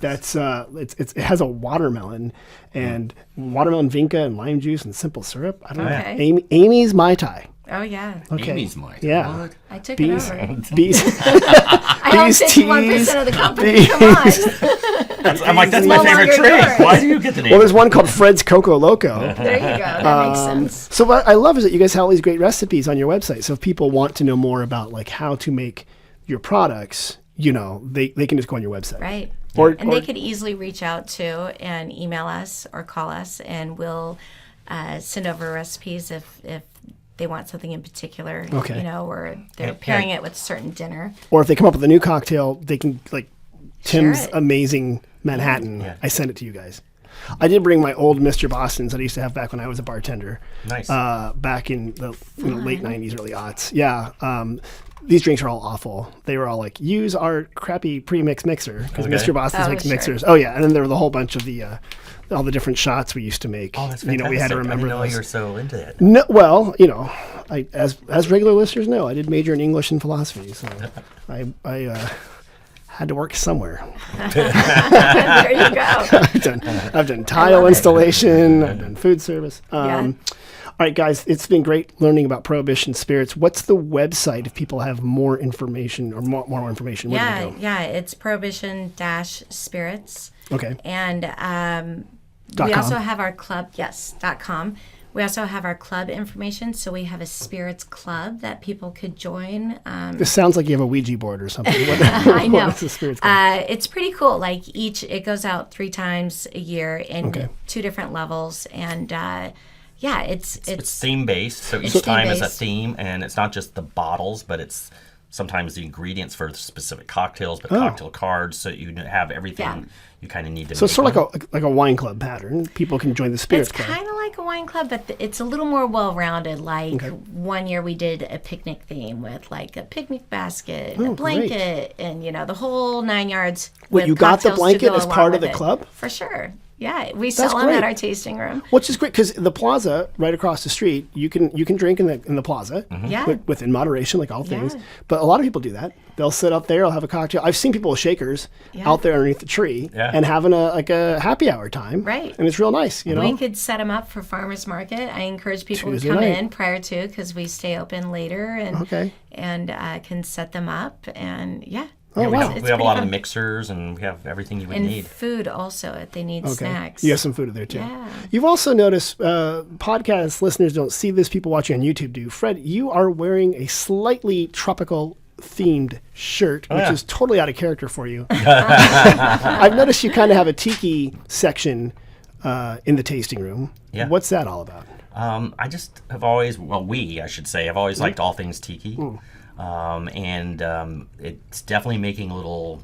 That's it has a watermelon and watermelon vinca and lime juice and simple syrup. I don't know. Amy's Mai Tai. Oh, yeah. Okay. Amy's Mai Tai. Yeah. What? I took it over. I own 51% of the company. Come on. I'm like, that's my no favorite longer drink. yours. Why do you get the name? Well, there's one called Fred's Coco Loco. There you go. That makes sense. So what I love is that you guys have all these great recipes on your website. So if people want to know more about like how to make your products, they can just go on your website. Right. Or they could easily reach out to and email us or call us, and we'll send over recipes if they want something in particular, or they're pairing it with a certain dinner. Or if they come up with a new cocktail, they can like Tim's Share it. Amazing Manhattan. I send it to you guys. I did bring my old Mr. Bostons that I used to have back when I was a bartender. Nice. Back in the late 90s, early aughts. Yeah. These drinks are all awful. They were all like, use our crappy pre-mix mixer because Mr. Boston's makes mixers. Oh yeah, and then there was a whole bunch of the all the different shots we used to make. Oh, that's fantastic. We had to remember I didn't know those. you were so into that. No, well, I as regular listeners know, I did major in English and philosophy, so I had to work somewhere. There you go. I've done tile installation. I've done food service. Yeah. All right, guys, it's been great learning about Prohibition Spirits. What's the website if people have more information or more information? Where do they go? Yeah, it's Prohibition-Spirits. Okay. And we also have our club, .com. We also have our club information, so we have a spirits club that people could join. This sounds like you have a Ouija board or something. I know. What's the spirits club? It's pretty cool. Like it goes out 3 times a year in 2 different levels, and it's theme based. So each time is a theme, and it's not just the bottles, but it's sometimes the ingredients for specific cocktails, but cocktail cards. So you have everything you kind of need to. So it's sort of like a wine club pattern. People can join the spirits club. It's kind of like a wine club, but it's a little more well-rounded. Like one year we did a picnic theme with like a picnic basket, and a blanket, and the whole 9 yards. Wait, you got the blanket as part of the club? For sure. Yeah, we sell them at our tasting room. Which is great because the plaza right across the street, you can drink in the plaza, within moderation, like all things. But a lot of people do that. They'll sit up there, they'll have a cocktail. I've seen people with shakers out there underneath the tree and having a happy hour time. Right, and it's real nice. We could set them up for farmers market. I encourage people to come in prior to because we stay open later and can set them up and Oh, we wow. have a lot of mixers, and we have everything you would need. And food also, if they need snacks. You have some food there, too. Yeah. You've also noticed, podcast listeners don't see this, people watching on YouTube do. Fred, you are wearing a slightly tropical-themed shirt, which is totally out of character for you. I've noticed you kind of have a tiki section in the tasting room. Yeah. What's that all about? I just have always, I should say, have always liked all things tiki. It's definitely making a little,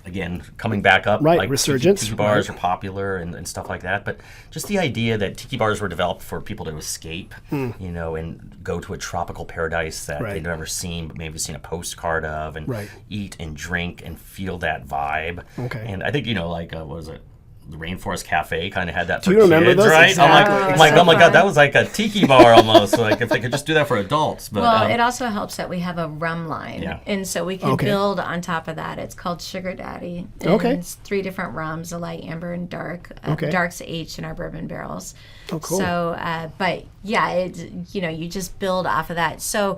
again, coming back up. Right, like resurgence. Tiki bars are popular and stuff like that. But just the idea that tiki bars were developed for people to escape, and go to a tropical paradise that they've never seen, but maybe seen a postcard of, and eat and drink and feel that vibe. Okay. And I think, what was it? The Rainforest Cafe kind of had that for Do you remember kids, those? right? Exactly. I'm like, oh my God, that was like a tiki bar almost. Like if they could just do that for adults. But it also helps that we have a rum line, and so we can build on top of that. It's called Sugar Daddy. And it's 3 different rums: a light, amber, and dark. Dark's aged in our bourbon barrels. Oh, cool. So, you just build off of that. So,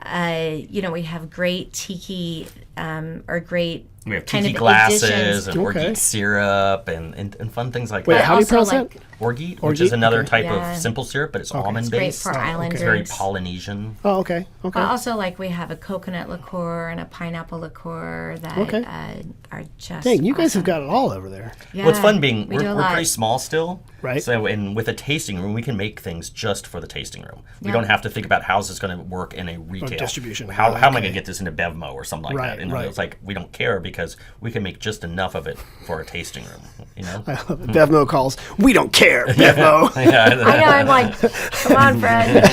we have great tiki or great. We have kind tiki of glasses and orgeat syrup and fun things like that. Wait, how do you pronounce that? Orgeat, which is another type of simple syrup, but it's almond based. It's great for island It's very drinks. Polynesian. Oh, okay. But also, we have a coconut liqueur and a pineapple liqueur that are just Dang, you guys awesome. have got it all over there. Yeah, What's fun being we do a we're lot. pretty small still, Right. So and with a tasting room, we can make things just for the tasting room. We don't have to think about how's this going to work in a retail distribution. How am I going to get this into Bevmo or something like that? And Right. it's like, we don't care because we can make just enough of it for a tasting room, you know? Bevmo calls, we don't care, Bevmo. I know. I'm like, come on, Fred.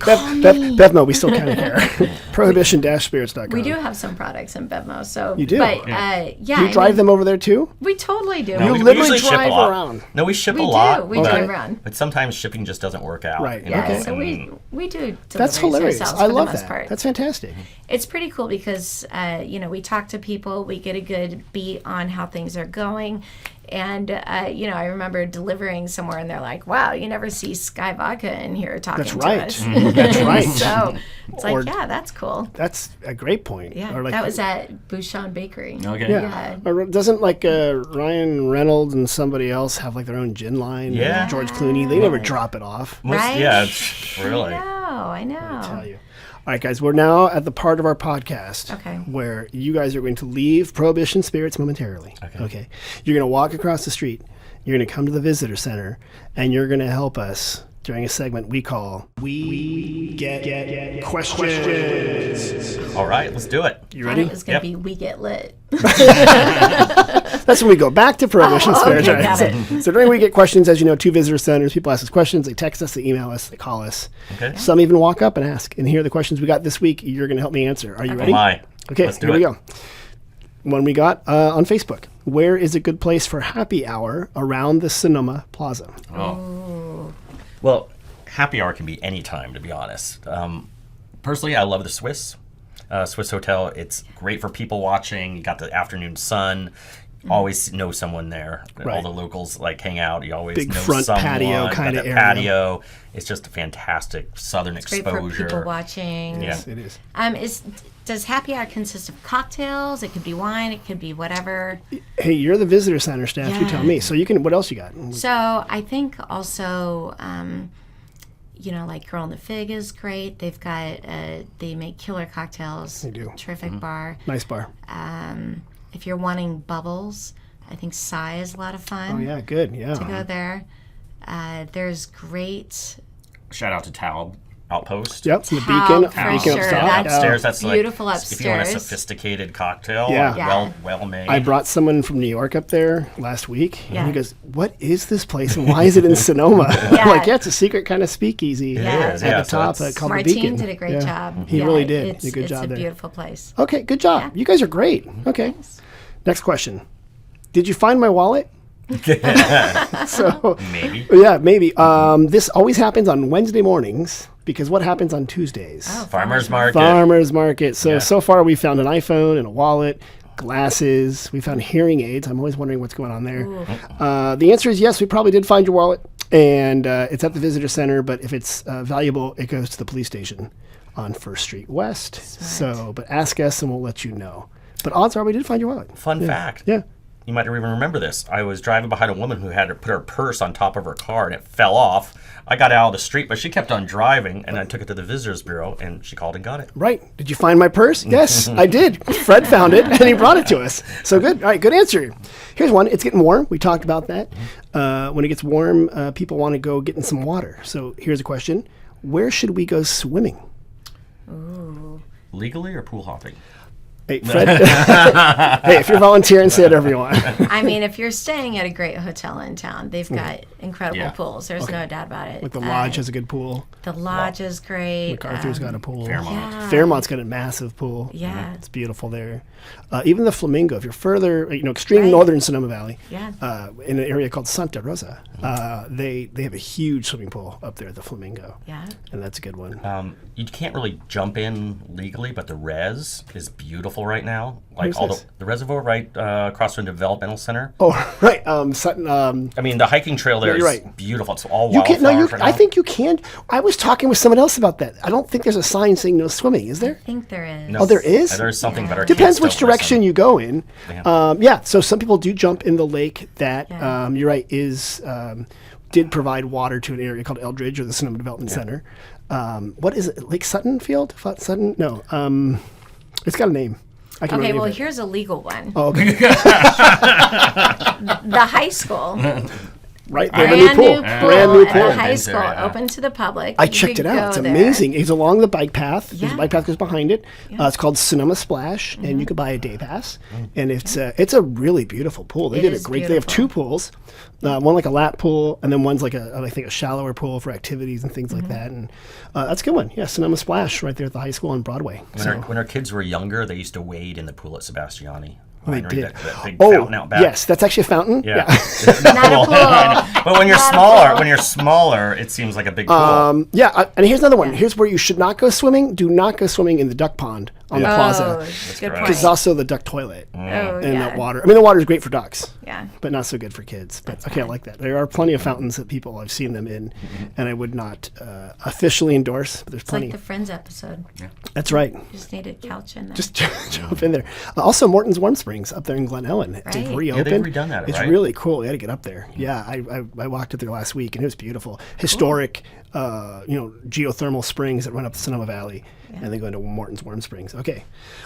Bevmo, we still kind of care. Prohibition-spirits.com. We do have some products in Bevmo, so You do? But Do you I drive mean, them over there too? We totally do. You we literally usually ship drive a lot. around. No, we ship We a do. lot. We but, drive around. But sometimes shipping just doesn't work out. Right. You know? Yeah, Okay. so And we do. That's deliveries hilarious. ourselves I for love the most that. part. That's fantastic. It's pretty cool because we talk to people, we get a good beat on how things are going, and I remember delivering somewhere, and they're like, "Wow, you never see Sky Vodka in here talking That's to right. us." That's right. So it's like, Or- yeah, that's cool. That's a great point. Yeah, Or like, that was at Bouchon Bakery. Okay. Yeah. Or doesn't Ryan Reynolds and somebody else have like their own gin line? Yeah. George Clooney. They never drop it off. Right? Yeah, it's really. I know. Tell you. All right, guys, we're now at the part of our podcast Okay. where you guys are going to leave Prohibition Spirits momentarily. Okay. You're going to walk across the street. You're going to come to the visitor center, and you're going to help us during a segment we call We Get Questions. All right, let's do it. You I thought ready? it was going Yep. to be We Get Lit. That's when we go back to Prohibition Spirits. okay, All right. got So during We Get Questions, as you know, 2 visitor centers, people ask us questions. They text us, they email us, they call us. Okay. Some even walk up and ask. And here are the questions we got this week. You're going to help me answer. Are you ready? My. Okay, Let's do here it. we go. One we got on Facebook. Where is a good place for happy hour around the Sonoma Plaza? Well, happy hour can be any time, to be honest. Personally, I love the Swiss Hotel. It's great for people watching. You got the afternoon sun. Always know someone there. Right. All the locals like hang out. You always Big know front someone. patio Got kinda that area. patio. It's just a fantastic southern Great exposure. for people watching. Yeah. It is. Does happy hour consist of cocktails? It could be wine. It could be whatever. Hey, you're the visitor center staff. You Yeah. tell me. So you can. What else you got? So I think also, like Girl in the Fig is great. They've got they make killer cocktails. They do. Terrific bar. Nice bar. If you're wanting bubbles, I think Psy is a lot of fun. Oh yeah, good. Yeah. To go there. There's great. Shout out to Taub Outpost. Yep. The Taub, beacon. for Beacon sure. upstairs. That's Upstairs, that's beautiful like, if you want a upstairs. sophisticated cocktail, Yeah. Yeah. well made. I brought someone from New York up there last week. Yeah. And he goes, "What is this place and why is it in Sonoma?" I'm Yeah. like, yeah, it's a secret kind of speakeasy. Yeah. is, At yeah, the so top that's- called the Martine Beacon. did a great Yeah. job. He really did. It's, Did a good job it's a there. beautiful place. Okay, good job. Yeah. You guys are great. Okay. Next question. Did you find my wallet? So Maybe. yeah, maybe. This always happens on Wednesday mornings because what happens on Tuesdays? Farmer's market. Farmers market. So Yeah. so far we found an iPhone and a wallet, glasses. We found hearing aids. I'm always wondering what's going on there. The answer is yes. We probably did find your wallet, and it's at the visitor center. But if it's valuable, it goes to the police station on First Street West. So, but ask us and we'll let you know. But odds are we did find your wallet. Fun fact. Yeah. You might even remember this. I was driving behind a woman who had to put her purse on top of her car and it fell off. I got out of the street, but she kept on driving, and I took it to the Visitors Bureau, and she called and got it. Right. Did you find my purse? Yes, I did. Fred found it, and he brought it to us. So good. All right, good answer. Here's one. It's getting warm. We talked about that. When it gets warm, people want to go get in some water. So here's a question. Where should we go swimming? Legally or pool hopping? Hey, Fred. Hey, if you're volunteering, say whatever you want. I mean, if you're staying at a great hotel in town, they've got incredible Yeah. pools. There's no doubt about it. Like the Lodge has a good pool. The Lodge is great. MacArthur's got a pool. Fairmont. Yeah. Fairmont's got a massive pool. Yeah. It's beautiful there. Even the Flamingo, if you're further, extreme Right. northern Sonoma Valley, Yeah. in an area called Santa Rosa, they have a huge swimming pool up there at the Flamingo. Yeah. And that's a good one. You can't really jump in legally, but the res is beautiful right now. Like Where's all this? the reservoir right across from the developmental center. Oh, right. Sutton. I mean, the hiking trail there is You're right. beautiful. It's all You can no. wildflower You. for I now. think you can. I was talking with someone else about that. I don't think there's a sign saying no swimming. Is there? I think there is. No. Oh, there is? There's something better. Depends Kids which don't direction listen. you go in. Yeah. So some people do jump in the lake that Yeah. you're right is did provide water to an area called Eldridge or the Sonoma Development Center. What is it? Lake Sutton Field? Sutton? No. It's got a name. I can Okay, remember well, it. here's a legal one. Oh, okay. The high school Right, they have a new pool. Brand new at pool. the high Been school, there, yeah. open to the public. I You checked could it out. go It's there. amazing. It's along the bike path. Yeah. The bike path goes behind it. It's called Sonoma Splash, and you could buy a day pass. And it's a really beautiful pool. They It did a is great. They have beautiful. 2 pools, one like a lap pool, and then one's like I think a shallower pool for activities and things like that. And that's a good one. Yeah, Sonoma Splash right there at the high school on Broadway. When our kids were younger, they used to wade in the pool at Sebastiani. They Winery, did. that big fountain out back. Yes, that's actually a fountain. Yeah. Not a pool. But when you're smaller, it seems like a big pool. And here's another one. Here's where you should not go swimming. Do not go swimming in the duck pond on the plaza. Oh, good right. point. There's also the duck toilet Oh, and yeah. that water. I mean, the water is great for ducks. Yeah. But not so good for kids. But okay, I like that. There are plenty of fountains that people I've seen them in, and I would not officially endorse. But there's It's plenty. like the Friends episode. That's right. You just need a couch in there. Just jump in there. Also, Morton's Warm Springs up there in Glen Ellen. They've Right. reopened. Yeah, they've redone that, It's right? really cool. You got to get up there. Yeah, I walked up there last week, and it was beautiful. Historic, geothermal springs that run up the Sonoma Valley, and then go into Morton's Warm Springs. Okay.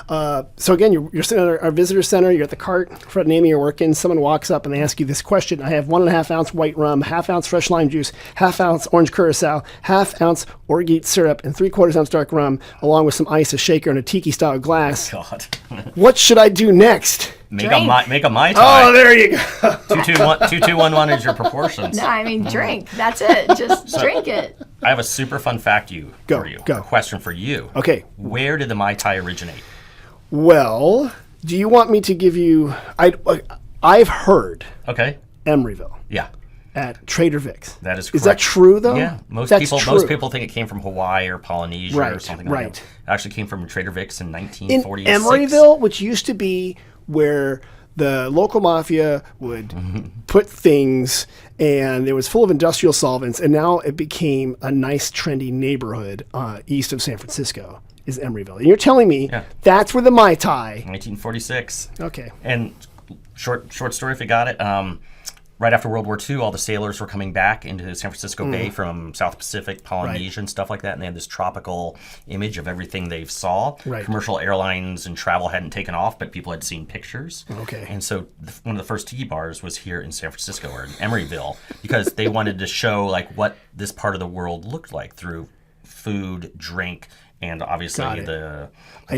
So again, you're sitting at our visitor center. You're at the cart. Fred and Amy are working. Someone walks up and they ask you this question. I have 1.5 ounce white rum, 1/2 ounce fresh lime juice, 1/2 ounce orange curacao, 1/2 ounce orgeat syrup, and 3/4 ounce dark rum, along with some ice, a shaker, and a tiki style glass. God. What should I do next? Make Drink. a Mai Oh, Tai. there you go. 2-2-1 is your proportions. No, I mean drink. That's it. Just drink it. I have a super fun fact for you. Go. A question for you. Okay. Where did the Mai Tai originate? Well, do you want me to give you? I've heard Okay. Emeryville Yeah. at Trader Vic's. That is correct. Is that true though? Yeah. Most That's people true. think it came from Hawaii or Polynesia or Right, something right. like that. It actually came from Trader Vic's in In 1946. Emeryville, which used to be where the local mafia would put things, and it was full of industrial solvents, and now it became a nice, trendy neighborhood east of San Francisco. Is Emeryville, and you're telling me that's where the Mai Tai? 1946. Okay. And short story if you got it. Right after World War II, all the sailors were coming back into San Francisco Bay from South Pacific, Polynesia, and stuff like that, and they had this tropical image of everything they saw. Right. Commercial airlines and travel hadn't taken off, but people had seen pictures. Okay. And so one of the first tiki bars was here in San Francisco or in Emeryville because they wanted to show like what this part of the world looked like through food, drink, and obviously Got it. the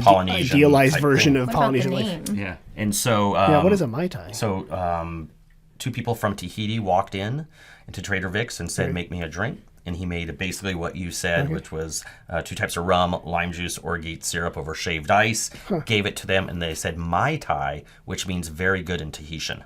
Polynesian idealized type version thing. of What about the Polynesian name? life. Yeah. And so Yeah, what is a Mai Tai? so 2 people from Tahiti walked into Trader Vic's and said, "Make me a drink." And he made basically what you said, which was 2 types of rum, lime juice, orgeat syrup over shaved ice. Gave it to them, and they said Mai Tai, which means very good in Tahitian.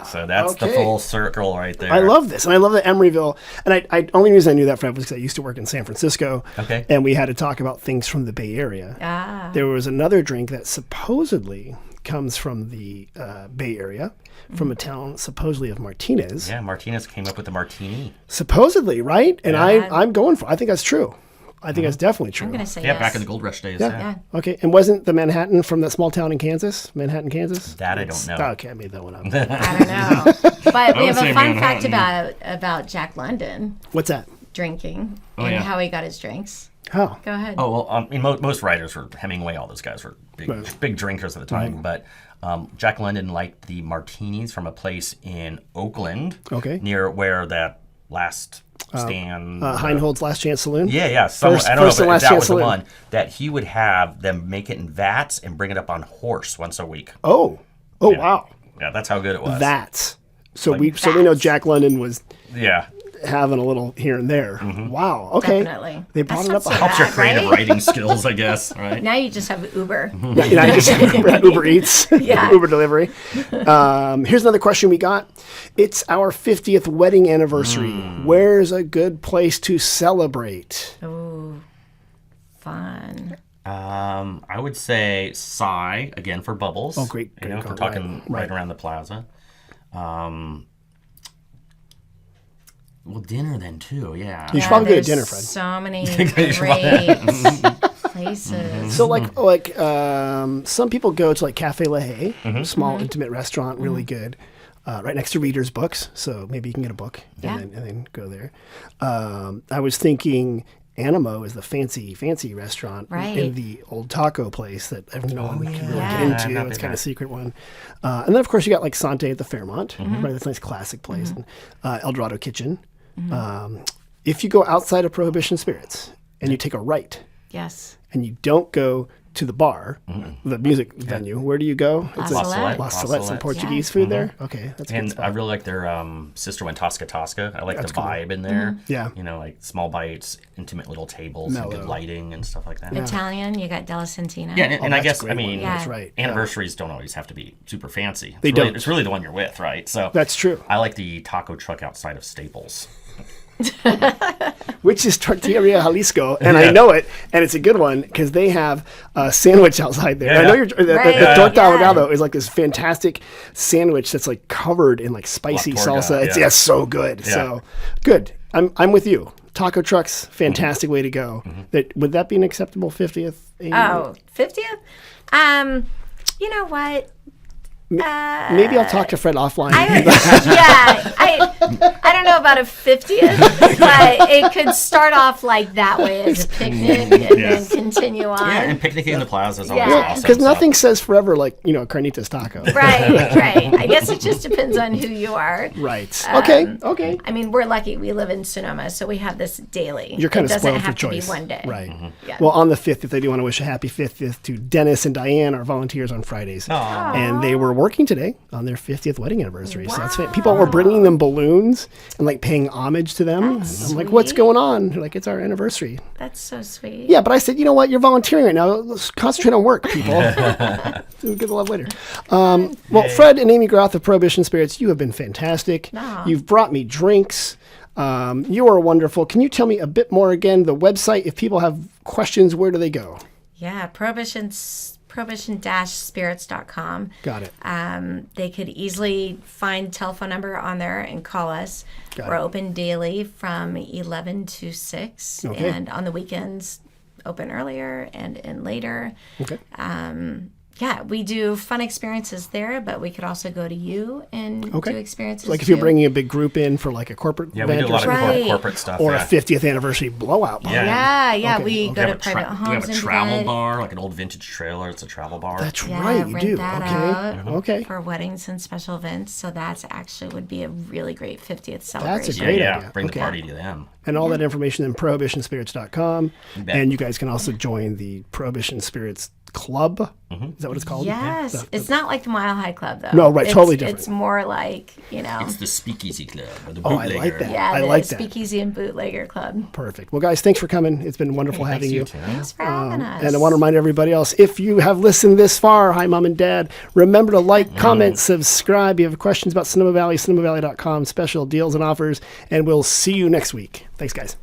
So that's the okay. full circle right there. I love this, and I love that Emeryville. And I only reason I knew that, Fred, was because I used to work in San Francisco. Okay. And we had to talk about things from the Bay Area. Ah. There was another drink that supposedly comes from the Bay Area, from a town supposedly of Martinez. Yeah, Martinez came up with the martini. Supposedly, right? And Yeah. I'm going for. I think that's true. I think that's definitely true. I'm gonna say Yeah, yes. back in the Gold Rush days. Yeah. Yeah. Okay. And wasn't the Manhattan from that small town in Kansas? Manhattan, Kansas? That I don't know. Okay, I made that one up. I don't know. But we would have a say fun fact Manhattan. about Jack London What's that? drinking Oh, and yeah. how he got his drinks. How? Go ahead. Oh, well, I mean, most writers were Hemingway, all those guys were big drinkers at the time. But Jack London liked the martinis from a place in Oakland, Okay. near where that last stand. Heinhold's Last Chance Saloon? Yeah. First I don't and know last if that chance was the saloon. one that he would have them make it in vats and bring it up on horse once a week. Oh, wow. Yeah, that's how good it was. Vats. So we know Jack London was Yeah. having a little here and there. Wow. Okay. Definitely. They brought That's it up. not so Helps your bad, creative right? writing skills, I guess, right? Now you just have Uber. I just Uber Eats, Yeah. Uber delivery. Here's another question we got. It's our 50th wedding anniversary. Where's a good place to celebrate? Ooh, fun. I would say Psy, again, for bubbles. Oh, great You know, if we're call, talking right around the plaza. Well, dinner then, too, yeah. You should probably go to there's dinner, Fred. So many should great places. So like some people go to like Cafe La Haye, a small intimate restaurant, really good, right next to Reader's Books. So maybe you can get a book Yeah. and then go there. I was thinking Animo is the fancy restaurant Right. in the old taco place that no one can really Yeah. get into. Not It's been kind of a there. secret one. And then, of course, you got like Sante at the Fairmont, right? That's a nice classic place. And, El Dorado Kitchen. If you go outside of Prohibition Spirits and you take a right Yes. and you don't go to the bar, the music venue, where do you go? La a- Salette. La Salette, some Salette. Portuguese food there. Okay, that's a good And spot. I really like their Sister One Tosca Tosca. I like That's the cool. vibe in there. Yeah. You know, like small bites, intimate little tables, and good Mellow. lighting and stuff like that. Italian, you got Della Santina. Yeah, and I that's a guess, great I mean, one. Yeah. That's right. Yeah. anniversaries don't always have to be super fancy. They It's really, don't. It's really the one you're with, right? So That's true. I like the taco truck outside of Staples. Which is Tortilleria Jalisco, and I Yeah. know it, and it's a good one because they have a sandwich outside there. Yeah, I know yeah. you're the Right. torta Yeah. ahogado is like this fantastic sandwich that's like covered in like spicy La torta, salsa. It's yeah. so good. Yeah. So good. I'm with you. Taco trucks, fantastic way to go. Would that be an acceptable 50th? Oh, 50th? You know what? Maybe I'll talk to Fred offline. I don't know about a 50th, but it could start off like that way as a picnic and then continue on. Yeah, and picnicking in the plaza is always Yeah. awesome. Because so- nothing says forever like, Carnitas taco. Right. I guess it just depends on who you are. Right. Okay. I mean, we're lucky. We live in Sonoma, so we have this daily. You're kind it of doesn't spoiled for have to choice. be one day. Right. Yeah. Well, on the 5th, if I do want to wish a happy 50th to Dennis and Diane, our volunteers on Fridays. And they were working today on their 50th wedding anniversary. So that's people were bringing them balloons and like paying homage to them. That's I'm like, what's sweet. going on? They're like, it's our anniversary. That's so sweet. Yeah, but I said, you know what? You're volunteering right now. Let's concentrate on work, people. We'll get the love later. Well, Fred and Amy Groth of Prohibition Spirits, you have been fantastic. No. You've brought me drinks. You are wonderful. Can you tell me a bit more again? The website, if people have questions, where do they go? Yeah, prohibition-spirits.com. Got it. They could easily find telephone number on there and call us. Got We're it. open daily from 11 to 6, Okay. and on the weekends open earlier and in later. Okay. Yeah, we do fun experiences there, but we could also go to you and do experiences. Like if you're too. bringing a big group in for like a corporate Yeah, we event do a lot of Right. corporate stuff. or yeah. a 50th anniversary blowout. Yeah. Yeah, Okay. we We go have to a private we homes have a and travel do it. bar, like an old vintage trailer. It's a travel bar. That's Yeah, right, you rent do. that Okay. out Okay. for weddings and special events. So that's actually would be a really great 50th That's celebration. a great yeah. idea. Bring Okay. the party to them. And all that information in prohibitionspirits.com. bet. And you guys can also join the Prohibition Spirits Club. Is that what it's called? Yes, The- it's not like the Mile High Club though. No, right, It's- totally different. It's more like It's the Speakeasy Club or the Oh, I Bootlegger. like that. yeah, I the like that. Speakeasy and Bootlegger Club. Perfect. Well, guys, thanks for coming. It's been wonderful having you. Thanks for having us. And I want to remind everybody else, if you have listened this far, hi, Mom and Dad, remember to like, comment, subscribe. If you have questions about Sonoma Valley, sonomavalley.com, special deals and offers, and we'll see you next week. Thanks, guys.